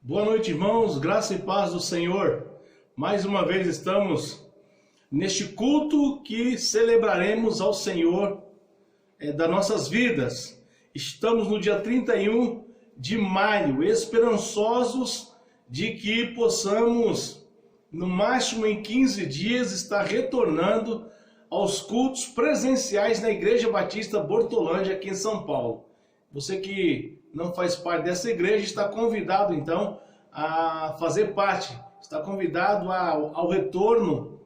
Boa noite, irmãos, graça e paz do Senhor. Mais uma vez estamos neste culto que celebraremos ao Senhor das nossas vidas. Estamos no dia 31 de maio, esperançosos de que possamos, no máximo em 15 dias, estar retornando aos cultos presenciais na Igreja Batista Bortolândia, aqui em São Paulo. Você que não faz parte dessa igreja está convidado então a fazer parte, está convidado ao retorno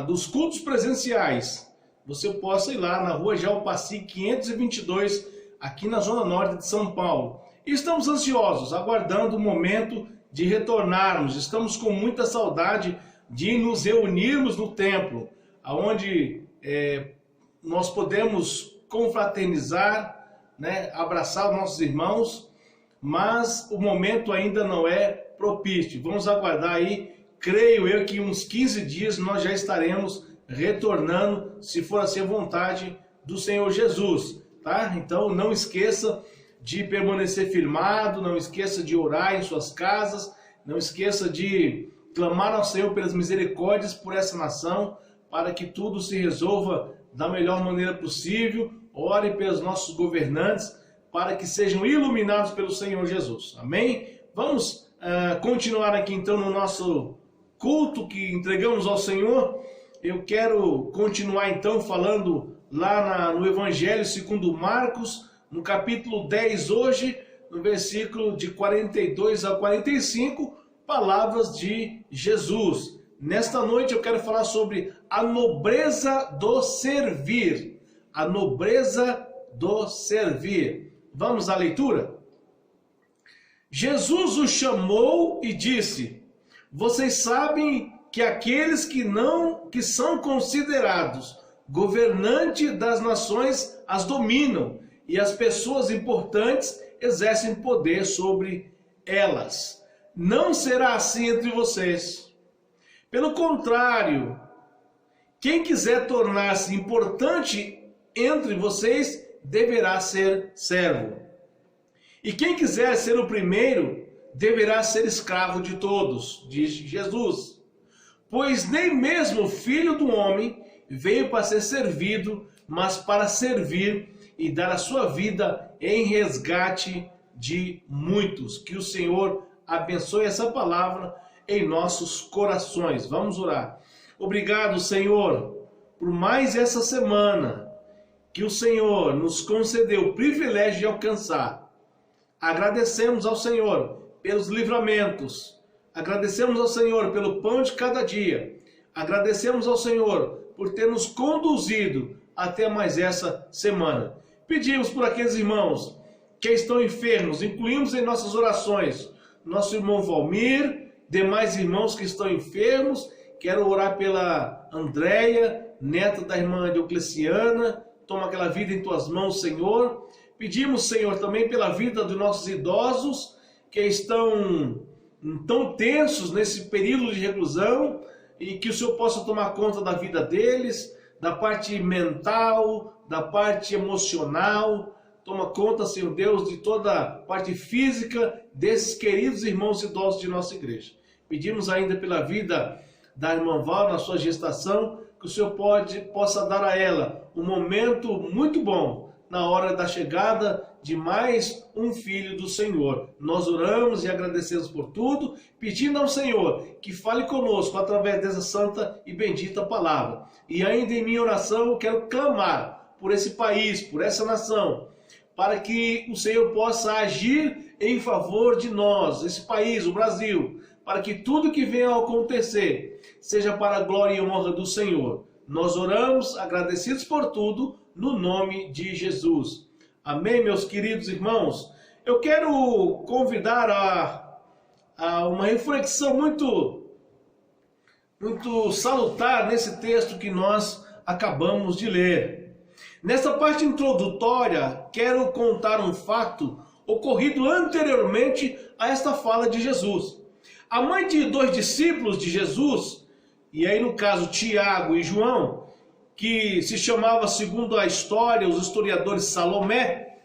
dos cultos presenciais. Você possa ir lá na rua Jalpaci 522, aqui na zona norte de São Paulo. E estamos ansiosos, aguardando o momento de retornarmos. Estamos com muita saudade de nos reunirmos no templo, onde nós podemos confraternizar, abraçar os nossos irmãos, mas o momento ainda não é propício. Vamos aguardar aí, creio eu que uns 15 dias nós já estaremos retornando, se for assim a vontade do Senhor Jesus, tá? Então não esqueça de permanecer firmado, não esqueça de orar em suas casas, não esqueça de clamar ao Senhor pelas misericórdias por essa nação, para que tudo se resolva da melhor maneira possível. Ore pelos nossos governantes para que sejam iluminados pelo Senhor Jesus. Amém? Vamos continuar aqui então no nosso culto que entregamos ao Senhor. Eu quero continuar então falando lá no Evangelho segundo Marcos, no capítulo 10 hoje, no versículo de 42 a 45, palavras de Jesus. Nesta noite eu quero falar sobre a nobreza do servir. A nobreza do servir. Vamos à leitura? Jesus os chamou e disse: vocês sabem que aqueles que são considerados governantes das nações as dominam, e as pessoas importantes exercem poder sobre elas. Não será assim entre vocês. Pelo contrário, quem quiser tornar-se importante entre vocês deverá ser servo. E quem quiser ser o primeiro deverá ser escravo de todos, diz Jesus. Pois nem mesmo o Filho do Homem veio para ser servido, mas para servir e dar a sua vida em resgate de muitos. Que o Senhor abençoe essa palavra em nossos corações. Vamos orar. Obrigado, Senhor, por mais essa semana que o Senhor nos concedeu o privilégio de alcançar. Agradecemos ao Senhor pelos livramentos. Agradecemos ao Senhor pelo pão de cada dia. Agradecemos ao Senhor por ter nos conduzido até mais essa semana. Pedimos por aqueles irmãos que estão enfermos, incluímos em nossas orações nosso irmão Valmir, demais irmãos que estão enfermos. Quero orar pela Andréia, neta da irmã Diocleciana. Toma aquela vida em tuas mãos, Senhor. Pedimos, Senhor, também pela vida dos nossos idosos que estão tão tensos nesse período de reclusão, e que o Senhor possa tomar conta da vida deles, da parte mental, da parte emocional. Toma conta, Senhor Deus, de toda a parte física desses queridos irmãos idosos de nossa igreja. Pedimos ainda pela vida da irmã Val na sua gestação, que o Senhor possa dar a ela um momento muito bom na hora da chegada de mais um filho do Senhor. Nós oramos e agradecemos por tudo, pedindo ao Senhor que fale conosco através dessa santa e bendita palavra. E ainda em minha oração eu quero clamar por esse país, por essa nação, para que o Senhor possa agir em favor de nós, esse país, o Brasil, para que tudo que venha a acontecer seja para a glória e honra do Senhor. Nós oramos, agradecidos por tudo, no nome de Jesus. Amém, meus queridos irmãos? Eu quero convidar a uma reflexão muito salutar nesse texto que nós acabamos de ler. Nessa parte introdutória, quero contar um fato ocorrido anteriormente a esta fala de Jesus. A mãe de dois discípulos de Jesus, e aí no caso Tiago e João, que se chamava, segundo a história, os historiadores, Salomé,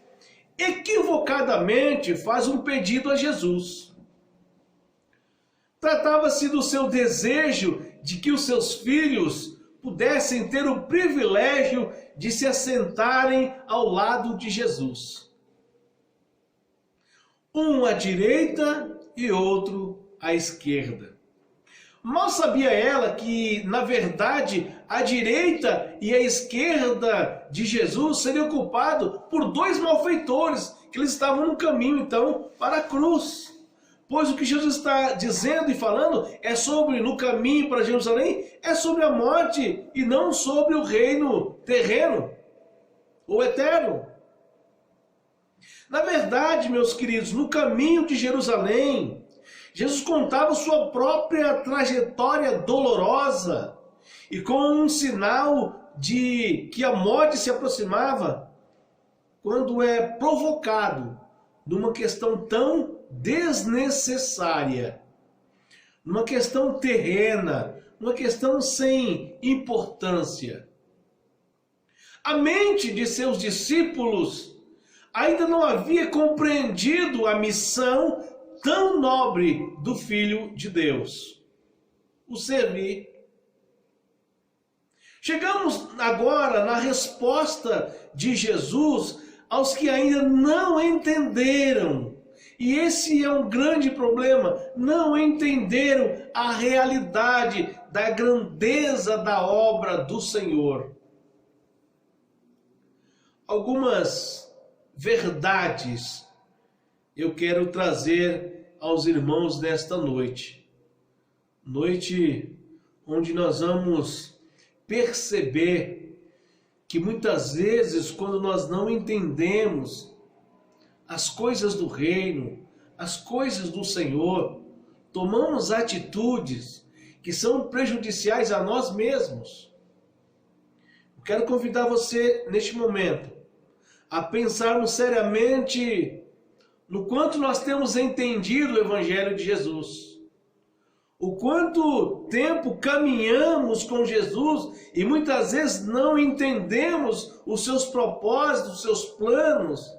equivocadamente faz um pedido a Jesus. Tratava-se do seu desejo de que os seus filhos pudessem ter o privilégio de se assentarem ao lado de Jesus. Um à direita e outro à esquerda. Mal sabia ela que, na verdade, a direita e a esquerda de Jesus seriam ocupados por dois malfeitores, que eles estavam no caminho, então, para a cruz. Pois o que Jesus está dizendo e falando é sobre, no caminho para Jerusalém, é sobre a morte e não sobre o reino terreno ou eterno. Na verdade, meus queridos, no caminho de Jerusalém, Jesus contava sua própria trajetória dolorosa e com um sinal de que a morte se aproximava quando é provocado numa questão tão desnecessária, numa questão terrena, numa questão sem importância. A mente de seus discípulos ainda não havia compreendido a missão tão nobre do Filho de Deus, o servir. Chegamos agora na resposta de Jesus aos que ainda não entenderam. E esse é um grande problema, não entenderam a realidade da grandeza da obra do Senhor. Algumas verdades eu quero trazer aos irmãos nesta noite. Noite onde nós vamos perceber que muitas vezes, quando nós não entendemos as coisas do reino, as coisas do Senhor, tomamos atitudes que são prejudiciais a nós mesmos. Eu quero convidar você, neste momento, a pensarmos seriamente no quanto nós temos entendido o Evangelho de Jesus. O quanto tempo caminhamos com Jesus e muitas vezes não entendemos os seus propósitos, os seus planos,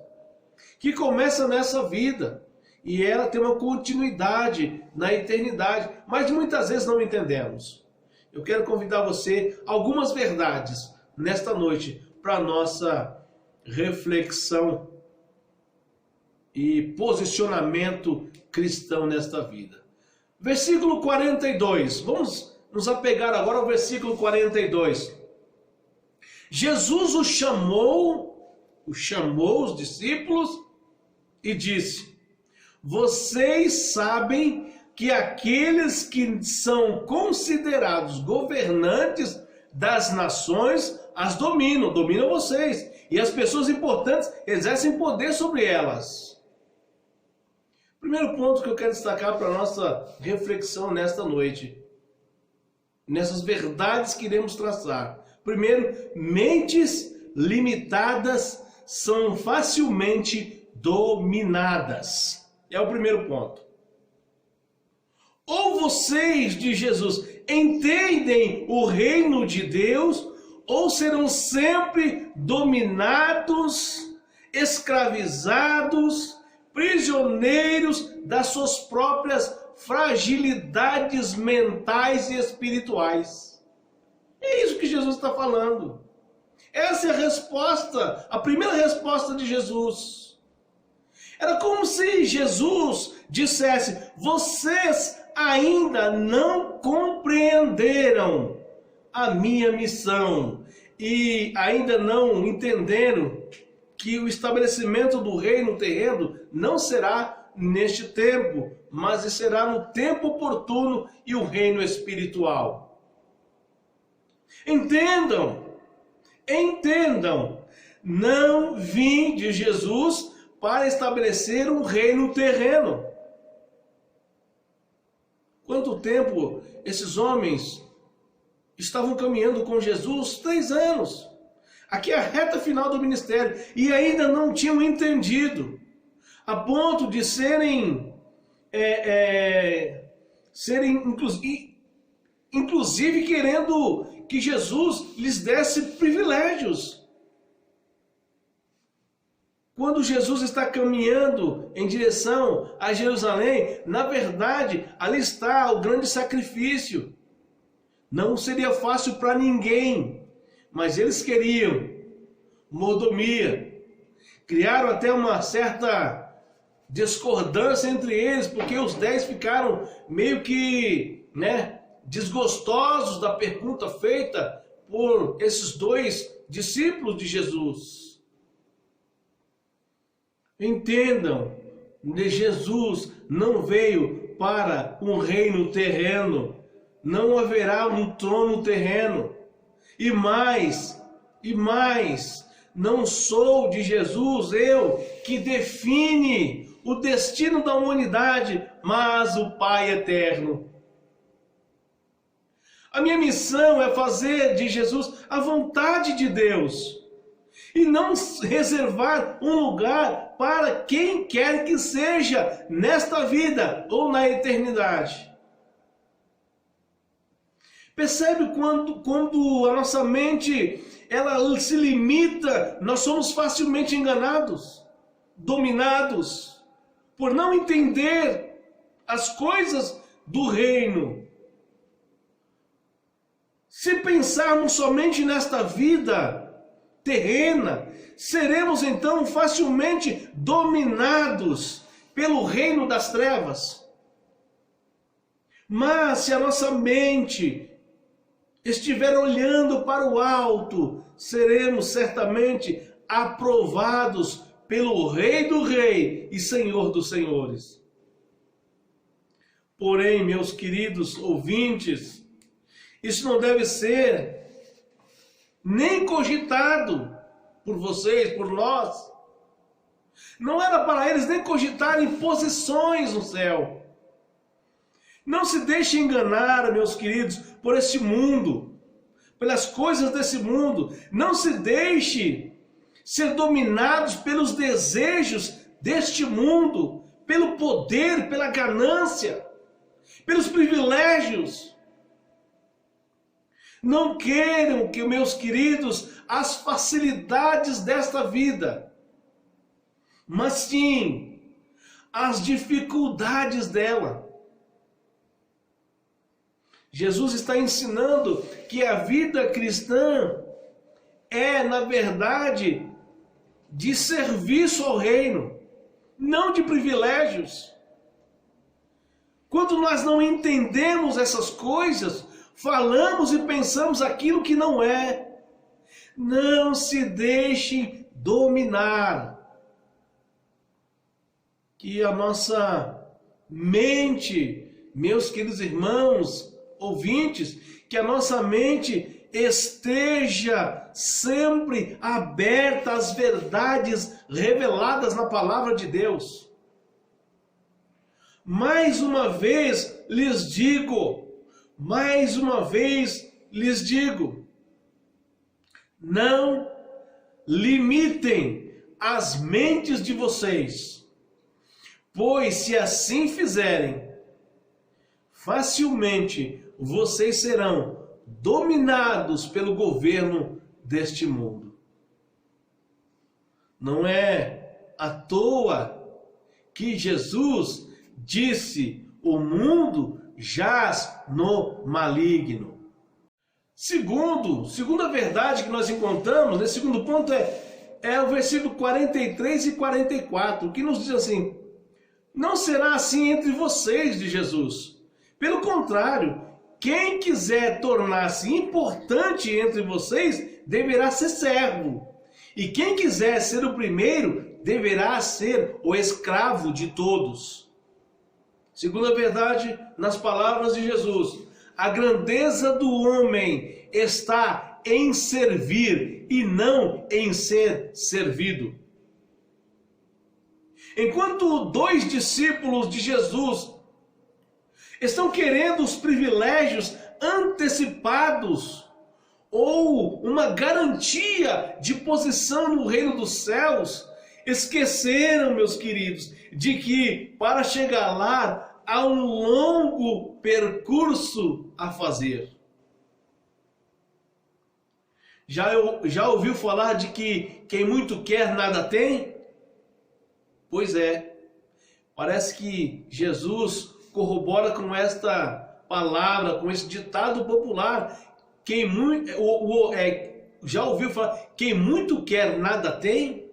que começam nessa vida e ela tem uma continuidade na eternidade, mas muitas vezes não entendemos. Eu quero convidar você a algumas verdades nesta noite para a nossa reflexão e posicionamento cristão nesta vida. Versículo 42, vamos nos apegar agora ao versículo 42. Jesus os chamou os discípulos e disse: vocês sabem que aqueles que são considerados governantes das nações as dominam vocês, e as pessoas importantes exercem poder sobre elas. Primeiro ponto que eu quero destacar para a nossa reflexão nesta noite, nessas verdades que iremos traçar. Primeiro, mentes limitadas são facilmente dominadas. É o primeiro ponto. Ou vocês, de Jesus, entendem o reino de Deus, ou serão sempre dominados, escravizados, prisioneiros das suas próprias fragilidades mentais e espirituais. É isso que Jesus está falando. Essa é a resposta, a primeira resposta de Jesus. Era como se Jesus dissesse: vocês ainda não compreenderam a minha missão e ainda não entenderam que o estabelecimento do reino terreno não será neste tempo, mas será no tempo oportuno e o reino espiritual. Entendam, não vim de Jesus para estabelecer um reino terreno. Quanto tempo esses homens estavam caminhando com Jesus? 3 anos. Aqui é a reta final do ministério. E ainda não tinham entendido. A ponto de serem inclusive querendo que Jesus lhes desse privilégios. Quando Jesus está caminhando em direção a Jerusalém, na verdade, ali está o grande sacrifício. Não seria fácil para ninguém, mas eles queriam mordomia. Criaram até uma certa discordância entre eles, porque os 10 ficaram meio que, desgostosos da pergunta feita por esses 2 discípulos de Jesus. Entendam, Jesus não veio para um reino terreno, não haverá um trono terreno. E mais, não sou de Jesus eu que define o destino da humanidade, mas o Pai eterno. A minha missão é fazer de Jesus a vontade de Deus e não reservar um lugar para quem quer que seja nesta vida ou na eternidade. Percebe quando a nossa mente ela se limita, nós somos facilmente enganados, dominados, por não entender as coisas do reino. Se pensarmos somente nesta vida terrena, seremos então facilmente dominados pelo reino das trevas. Mas se a nossa mente estiver olhando para o alto, seremos certamente aprovados pelo Rei do Rei e Senhor dos Senhores. Porém, meus queridos ouvintes, isso não deve ser nem cogitado por vocês, por nós. Não era para eles nem cogitarem posições no céu. Não se deixe enganar, meus queridos, por este mundo, pelas coisas desse mundo. Não se deixe ser dominados pelos desejos deste mundo, pelo poder, pela ganância, pelos privilégios. Não queiram, que meus queridos, as facilidades desta vida, mas sim as dificuldades dela. Jesus está ensinando que a vida cristã é, na verdade, de serviço ao reino, não de privilégios. Quando nós não entendemos essas coisas, falamos e pensamos aquilo que não é. Não se deixem dominar. Que a nossa mente, meus queridos irmãos, ouvintes, que a nossa mente esteja sempre aberta às verdades reveladas na palavra de Deus. Mais uma vez lhes digo, não limitem as mentes de vocês, pois se assim fizerem, facilmente vocês serão dominados pelo governo deste mundo. Não é à toa que Jesus disse: o mundo jaz no maligno. Segunda verdade que nós encontramos, nesse segundo ponto, é o versículo 43 e 44, que nos diz assim: não será assim entre vocês, de Jesus. Pelo contrário, quem quiser tornar-se importante entre vocês, deverá ser servo. E quem quiser ser o primeiro, deverá ser o escravo de todos. Segunda verdade, nas palavras de Jesus: a grandeza do homem está em servir e não em ser servido. Enquanto 2 discípulos de Jesus estão querendo os privilégios antecipados ou uma garantia de posição no reino dos céus, esqueceram, meus queridos, de que para chegar lá há um longo percurso a fazer. Já ouviu falar de que quem muito quer nada tem? Pois é, parece que Jesus corrobora com esta palavra, com esse ditado popular. Quem muito, já ouviu falar, quem muito quer, nada tem?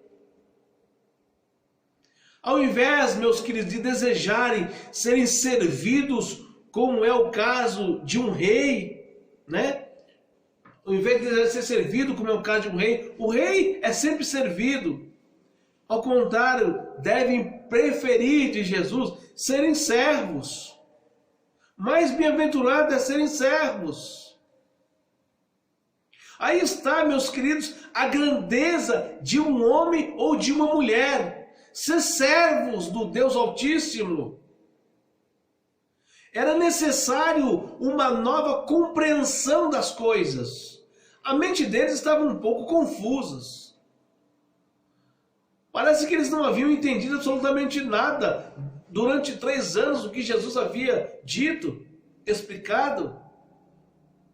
Ao invés, meus queridos, de desejarem serem servidos, como é o caso de um rei, né? Ao invés de desejar ser servido, como é o caso de um rei, o rei é sempre servido. Ao contrário, devem preferir de Jesus serem servos. Mais bem-aventurado é serem servos. Aí está, meus queridos, a grandeza de um homem ou de uma mulher. Ser servos do Deus Altíssimo. Era necessário uma nova compreensão das coisas. A mente deles estava um pouco confusa. Parece que eles não haviam entendido absolutamente nada durante 3 anos do que Jesus havia dito, explicado,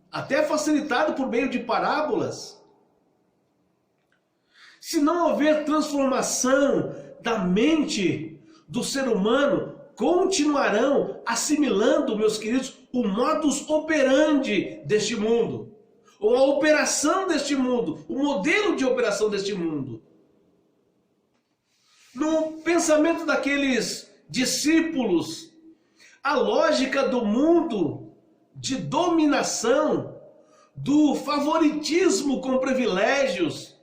até facilitado por meio de parábolas. Se não houver transformação da mente do ser humano, continuarão assimilando, meus queridos, o modus operandi deste mundo, ou a operação deste mundo, o modelo de operação deste mundo. No pensamento daqueles discípulos, a lógica do mundo de dominação, do favoritismo com privilégios,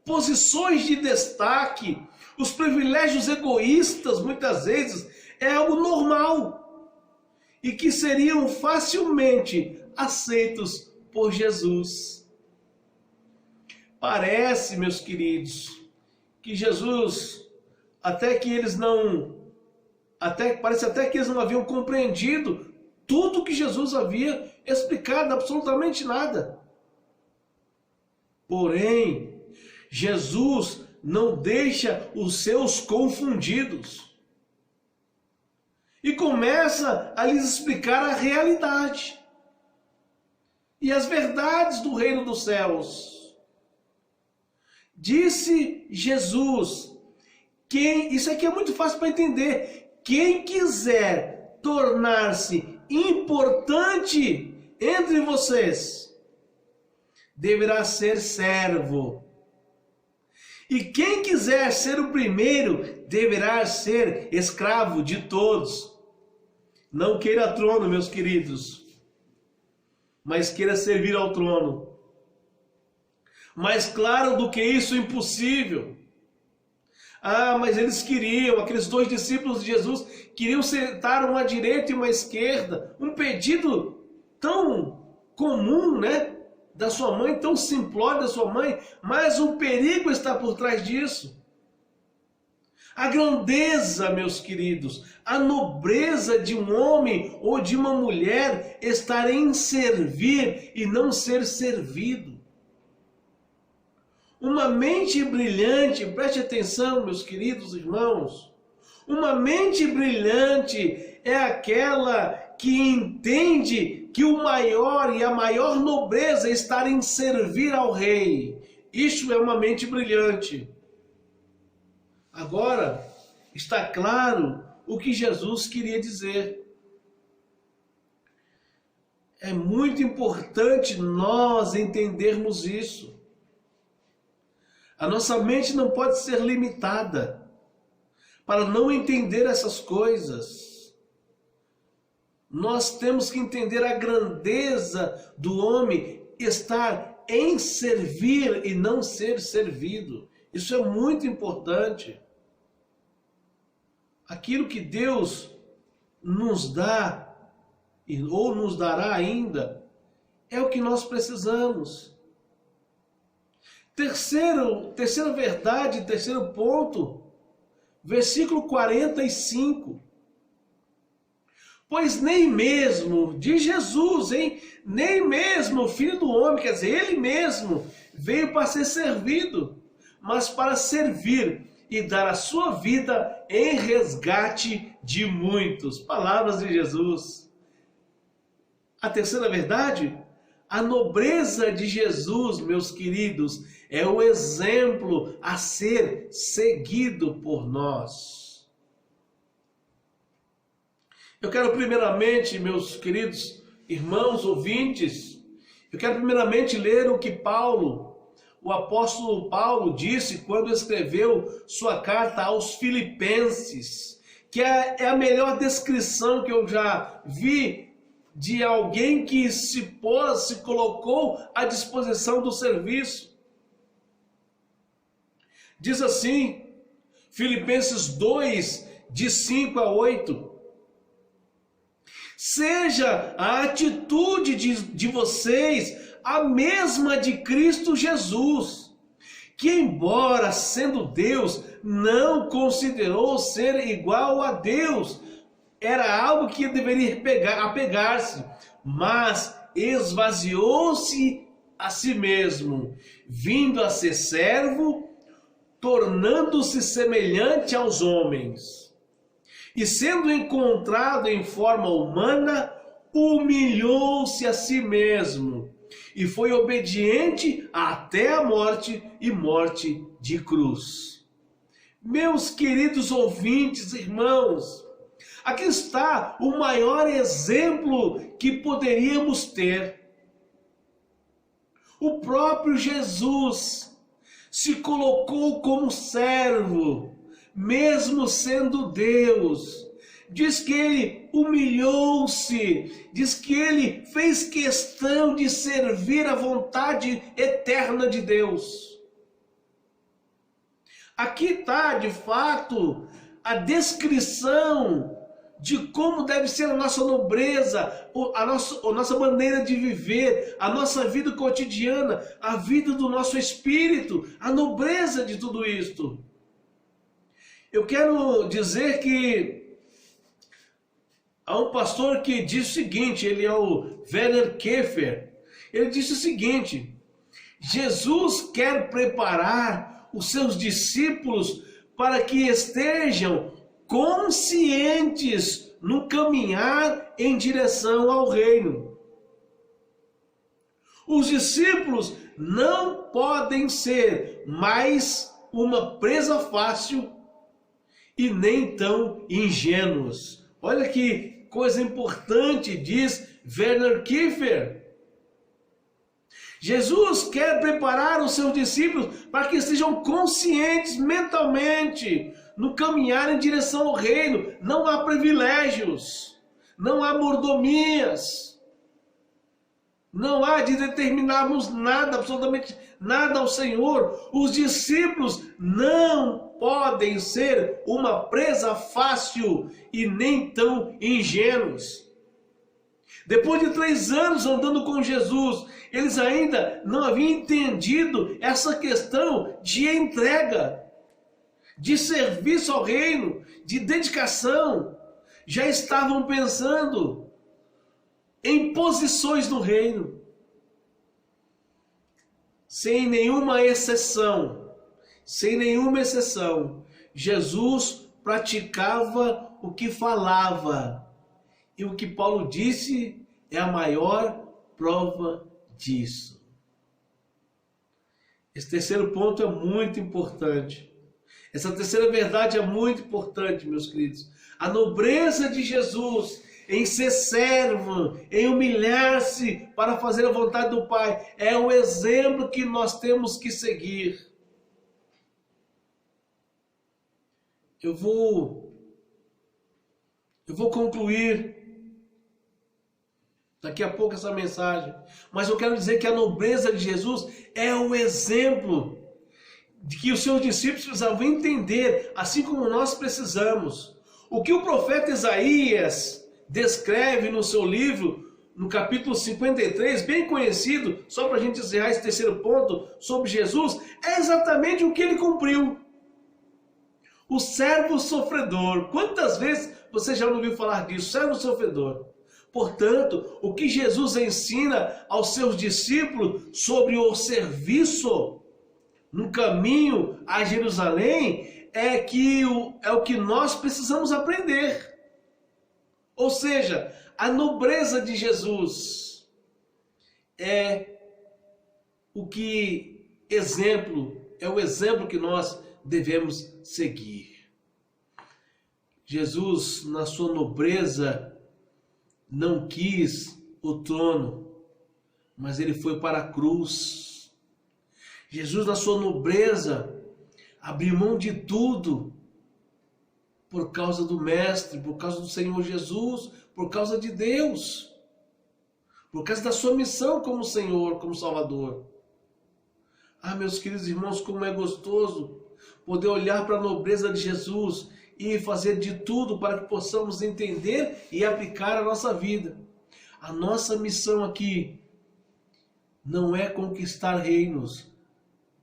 posições de destaque, os privilégios egoístas, muitas vezes, é algo normal e que seriam facilmente aceitos por Jesus. Parece, meus queridos, que Jesus, parece até que eles não haviam compreendido tudo que Jesus havia explicado, absolutamente nada. Porém, Jesus não deixa os seus confundidos e começa a lhes explicar a realidade e as verdades do reino dos céus. Disse Jesus, isso aqui é muito fácil para entender, quem quiser tornar-se importante entre vocês, deverá ser servo. E quem quiser ser o primeiro, deverá ser escravo de todos. Não queira trono, meus queridos, mas queira servir ao trono. Mais claro do que isso, impossível. Mas eles queriam, aqueles 2 discípulos de Jesus, queriam sentar uma à direita e uma à esquerda. Um pedido tão comum, né? Da sua mãe, tão simplório da sua mãe, mas o perigo está por trás disso. A grandeza, meus queridos, a nobreza de um homem ou de uma mulher estar em servir e não ser servido. Uma mente brilhante, preste atenção, meus queridos irmãos, uma mente brilhante é aquela que entende que o maior e a maior nobreza é estar em servir ao rei. Isto é uma mente brilhante. Agora, está claro o que Jesus queria dizer. É muito importante nós entendermos isso. A nossa mente não pode ser limitada para não entender essas coisas. Nós temos que entender a grandeza do homem estar em servir e não ser servido. Isso é muito importante. Aquilo que Deus nos dá, ou nos dará ainda, é o que nós precisamos. Terceira verdade, terceiro ponto, versículo 45. Pois nem mesmo, de Jesus, nem mesmo o Filho do Homem, quer dizer, ele mesmo, veio para ser servido, mas para servir e dar a sua vida em resgate de muitos. Palavras de Jesus. A terceira verdade, a nobreza de Jesus, meus queridos, é o exemplo a ser seguido por nós. Eu quero primeiramente, meus queridos irmãos ouvintes, eu quero primeiramente ler o que o apóstolo Paulo disse quando escreveu sua carta aos Filipenses, que é a melhor descrição que eu já vi de alguém que se colocou à disposição do serviço. Diz assim, Filipenses 2, de 5 a 8. Seja a atitude de vocês a mesma de Cristo Jesus, que embora sendo Deus, não considerou ser igual a Deus. Era algo que deveria apegar-se, mas esvaziou-se a si mesmo, vindo a ser servo, tornando-se semelhante aos homens. E sendo encontrado em forma humana, humilhou-se a si mesmo e foi obediente até a morte e morte de cruz. Meus queridos ouvintes, irmãos, aqui está o maior exemplo que poderíamos ter. O próprio Jesus se colocou como servo, mesmo sendo Deus. Diz que ele humilhou-se, diz que ele fez questão de servir a vontade eterna de Deus. Aqui está, de fato, a descrição de como deve ser a nossa nobreza, a nossa maneira de viver, a nossa vida cotidiana, a vida do nosso espírito, a nobreza de tudo isto. Eu quero dizer que há um pastor que diz o seguinte, ele é o Werner Kiefer. Ele disse o seguinte: Jesus quer preparar os seus discípulos para que estejam conscientes no caminhar em direção ao reino. Os discípulos não podem ser mais uma presa fácil e nem tão ingênuos. Olha que coisa importante, diz Werner Kiefer. Jesus quer preparar os seus discípulos para que estejam conscientes mentalmente no caminhar em direção ao reino. Não há privilégios, não há mordomias, não há de determinarmos nada, absolutamente nada ao Senhor. Os discípulos não podem ser uma presa fácil e nem tão ingênuos. Depois de 3 anos andando com Jesus, eles ainda não haviam entendido essa questão de entrega, de serviço ao reino, de dedicação. Já estavam pensando em posições no reino. Sem nenhuma exceção, Jesus praticava o que falava. E o que Paulo disse é a maior prova disso. Esse terceiro ponto é muito importante. Essa terceira verdade é muito importante, meus queridos. A nobreza de Jesus em ser servo, em humilhar-se para fazer a vontade do Pai, é o exemplo que nós temos que seguir. Eu vou concluir daqui a pouco essa mensagem, mas eu quero dizer que a nobreza de Jesus é o exemplo de que os seus discípulos precisavam entender, assim como nós precisamos. O que o profeta Isaías descreve no seu livro, no capítulo 53, bem conhecido, só para a gente encerrar esse terceiro ponto sobre Jesus, é exatamente o que ele cumpriu. O servo sofredor. Quantas vezes você já não ouviu falar disso? Servo sofredor. Portanto, o que Jesus ensina aos seus discípulos sobre o serviço no caminho a Jerusalém é o que nós precisamos aprender. Ou seja, a nobreza de Jesus é o exemplo que nós devemos seguir. Jesus, na sua nobreza, não quis o trono, mas ele foi para a cruz. Jesus, na sua nobreza, abriu mão de tudo por causa do Mestre, por causa do Senhor Jesus, por causa de Deus, por causa da sua missão como Senhor, como Salvador. Ah, meus queridos irmãos, como é gostoso poder olhar para a nobreza de Jesus e fazer de tudo para que possamos entender e aplicar a nossa vida. A nossa missão aqui não é conquistar reinos,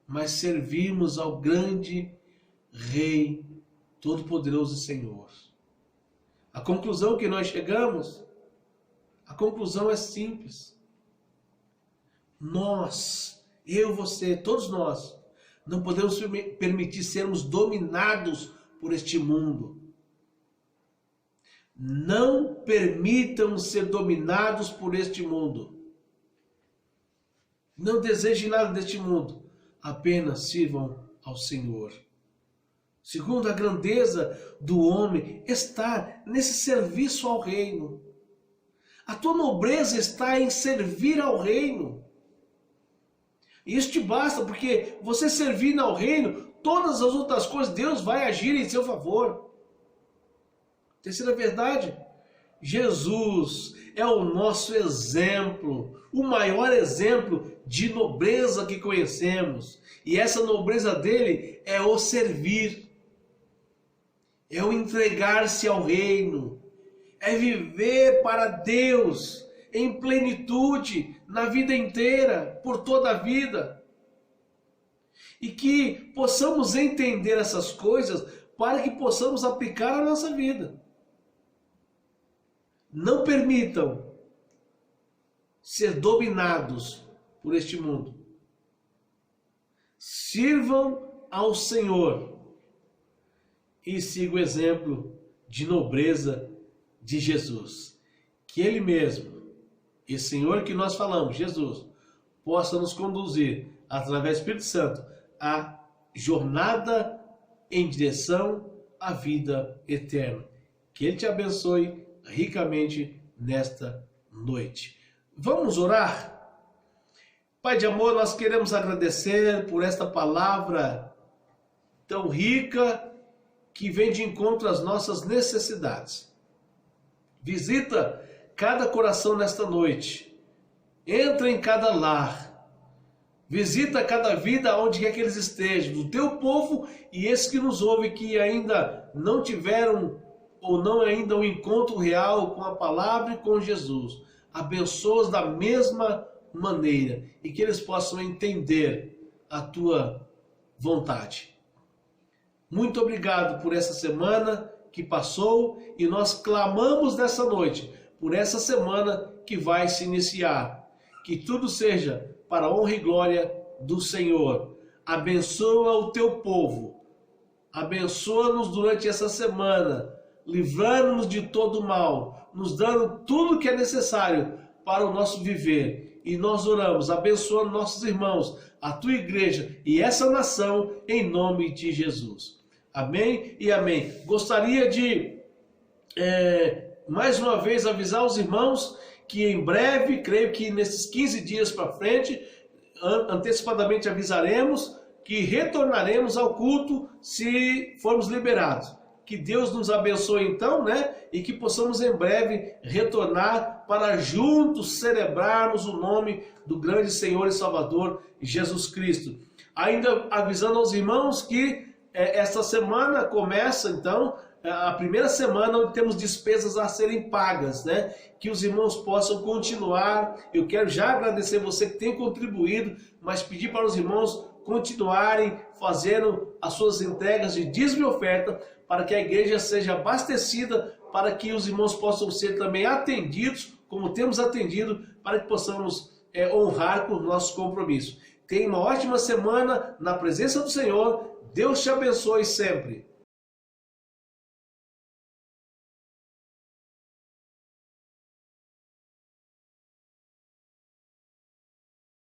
mas servirmos ao grande Rei Todo-Poderoso e Senhor. A conclusão que nós chegamos, a conclusão é simples. Nós, eu, você, todos nós, não podemos permitir sermos dominados por este mundo. Não permitam ser dominados por este mundo. Não desejem nada deste mundo. Apenas sirvam ao Senhor. Segundo, a grandeza do homem está nesse serviço ao reino. A tua nobreza está em servir ao reino. E isso te basta, porque você servindo ao reino, todas as outras coisas, Deus vai agir em seu favor. Terceira verdade, Jesus é o nosso exemplo, o maior exemplo de nobreza que conhecemos. E essa nobreza dele é o servir, é o entregar-se ao reino, é viver para Deus em plenitude, na vida inteira, por toda a vida. E que possamos entender essas coisas para que possamos aplicar a nossa vida. Não permitam ser dominados por este mundo. Sirvam ao Senhor e sigam o exemplo de nobreza de Jesus. Que Ele mesmo, esse Senhor que nós falamos, Jesus, possa nos conduzir, através do Espírito Santo, a jornada em direção à vida eterna. Que Ele te abençoe ricamente nesta noite. Vamos orar? Pai de amor, nós queremos agradecer por esta palavra tão rica que vem de encontro às nossas necessidades. Visita cada coração nesta noite. Entra em cada lar. Visita cada vida onde quer que eles estejam, do teu povo e esses que nos ouvem que ainda não tiveram ou não ainda um encontro real com a palavra e com Jesus. Abençoa-os da mesma maneira e que eles possam entender a tua vontade. Muito obrigado por essa semana que passou e nós clamamos nessa noite por essa semana que vai se iniciar. Que tudo seja para a honra e glória do Senhor. Abençoa o teu povo. Abençoa-nos durante essa semana, livrando-nos de todo mal, nos dando tudo que é necessário para o nosso viver. E nós oramos, abençoando nossos irmãos, a tua igreja e essa nação, em nome de Jesus. Amém e amém. Gostaria de, mais uma vez, avisar os irmãos que em breve, creio que nesses 15 dias para frente, antecipadamente avisaremos que retornaremos ao culto se formos liberados. Que Deus nos abençoe então, né? E que possamos em breve retornar para juntos celebrarmos o nome do grande Senhor e Salvador Jesus Cristo. Ainda avisando aos irmãos que esta semana começa então a primeira semana onde temos despesas a serem pagas, né? Que os irmãos possam continuar. Eu quero já agradecer você que tem contribuído, mas pedir para os irmãos continuarem fazendo as suas entregas de dízimo e oferta para que a igreja seja abastecida, para que os irmãos possam ser também atendidos, como temos atendido, para que possamos honrar com o nosso compromisso. Tenha uma ótima semana na presença do Senhor. Deus te abençoe sempre.